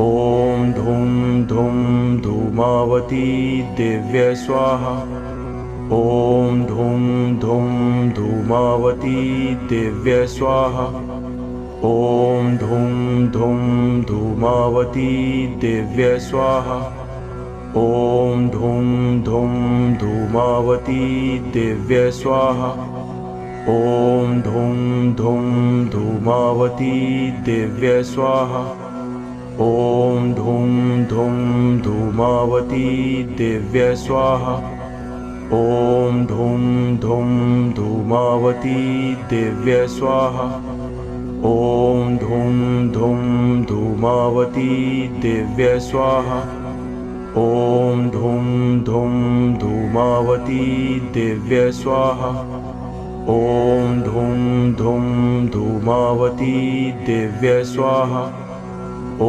ॐ धूं धूं धूमावती दिव्य स्वाहा। ॐ धूं धूं धूमावती दिव्य स्वाहा। ॐ धूं धूं धूमावती दिव्य स्वाहा। ॐ धूं धूं धूमावती दिव्य स्वाहा। ॐ धूं धूं धूमावती दिव्य स्वाहा। ॐ धूं धूं धूमावती दिव्य स्वाहा। ॐ धूं धूं धूमावती दिव्य स्वाहा। ॐ धूं धूं धूमावती दिव्य स्वाहा। ॐ धूं धूं धूमावती दिव्य स्वाहा। ॐ धूं धूं धूमावती दिव्य स्वाहा।